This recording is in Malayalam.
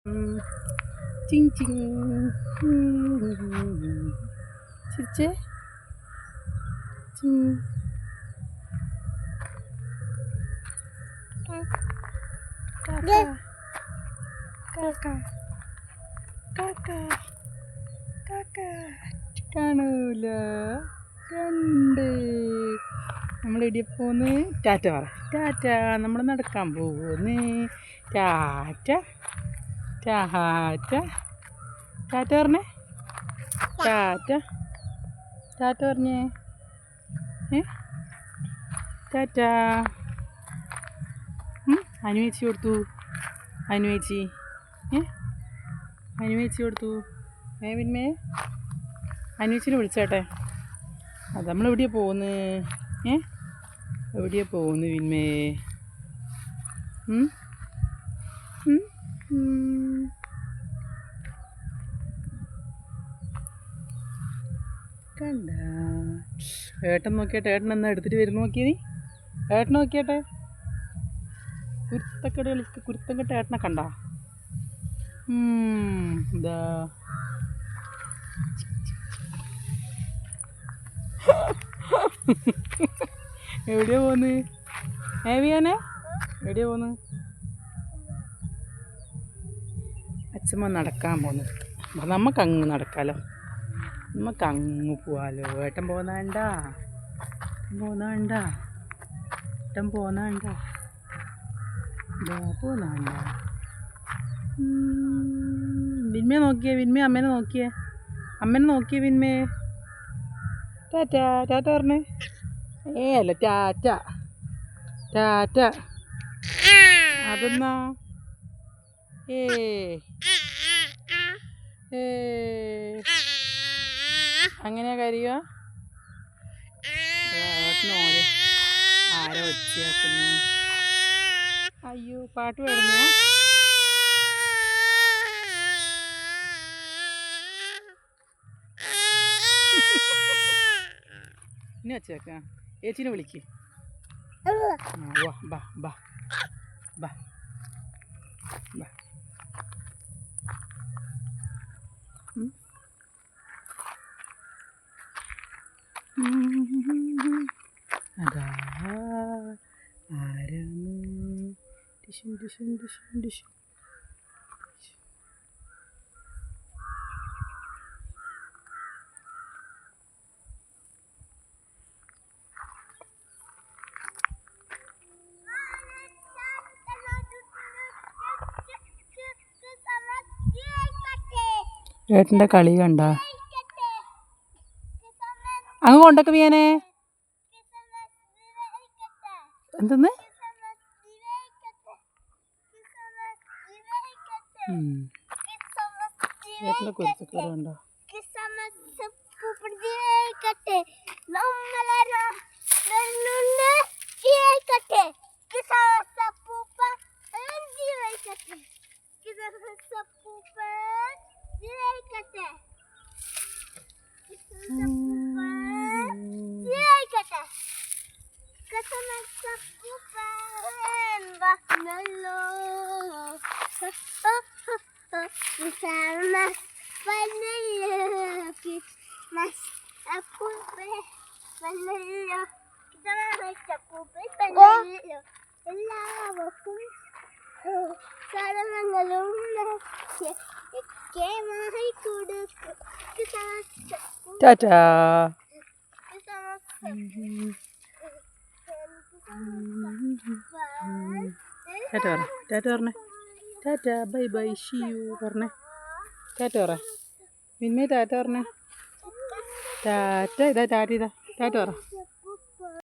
ചിങ് ചിങ് ചിരിച്ചേ ചിങ് കാക്ക കാക്ക കാക്ക കാക്ക കാണൂല കണ്ട് നമ്മളെടിയെ പോന്ന് ടാറ്റ പറ ടാറ്റ നമ്മൾ നടക്കാൻ പോകുന്നു ടാറ്റ ടാറ്റ ടാറ്റ പറഞ്ഞേ ടാറ്റ ടാറ്റ പറഞ്ഞേ ടാറ്റ അനുവേച്ചി കൊടുത്തു അനുവേച്ചി അനുവേച്ചി കൊടുത്തു പിന്നെ അനുവേച്ചിനെ വിളിച്ചേട്ടെ അത് നമ്മളെവിടെയാണ് പോകുന്നത് എവിടെയാണ് പോകുന്നത് പിന്മേ കണ്ട ഏട്ടൻ നോക്കിയാട്ടെ ഏട്ടൻ എന്നാ എടുത്തിട്ട് വരുന്നു നോക്കിയ നീ ഏട്ടൻ നോക്കിയാട്ടെ കുരുത്തം കെട്ട ഏട്ടനെ കണ്ട എന്താ എവിടെയാ പോന്ന് ഏവിയാനെ എവിടെയാ പോന്ന് അച്ഛമ്മ നടക്കാൻ പോന്നു നമുക്കങ്ങ് നടക്കാലോ നമുക്കങ്ങ് പോവാലോ ഏട്ടൻ പോന്നാണ്ട ഏട്ടൻ പോന്നാണ്ട വിന്മയെ നോക്കിയേ വിന്മയെ അമ്മേനെ നോക്കിയേ വിന്മയെ ടാറ്റ ടാറ്റ പറഞ്ഞേ അല്ല ടാറ്റ ടാറ്റ അതെന്നാ അങ്ങനെയാ കരയുക ഏട്ടനോര് ആരോ ഒച്ചയാക്കുന്നേ അയ്യോ പാട്ട് പാടുന്ന ഇനി ഒച്ചയാക്ക ഏച്ചിനെ വിളിക്ക് ബാ ബാ ബാ ബാ അതാ ആരാണ് ഡിഷും ഡിഷും ഡിഷും ഡിഷും ഏട്ടൻ്റെ കളി കണ്ട അങ്ങ് കൊണ്ടൊക്കെ വീയാനേ എന്തെന്ന് ഏട്ടൻ്റെ കുരുത്തക്കേട് കണ്ടോ ടാറ്റാ ടാറ്റ പറഞ്ഞേ ടാറ്റ ബൈ ബൈ ഷിയു പറഞ്ഞേ ടാറ്റ പറ പിന്നെ ടാറ്റ പറഞ്ഞേ ടാറ്റ ഇതാ ടാറ്റ പറ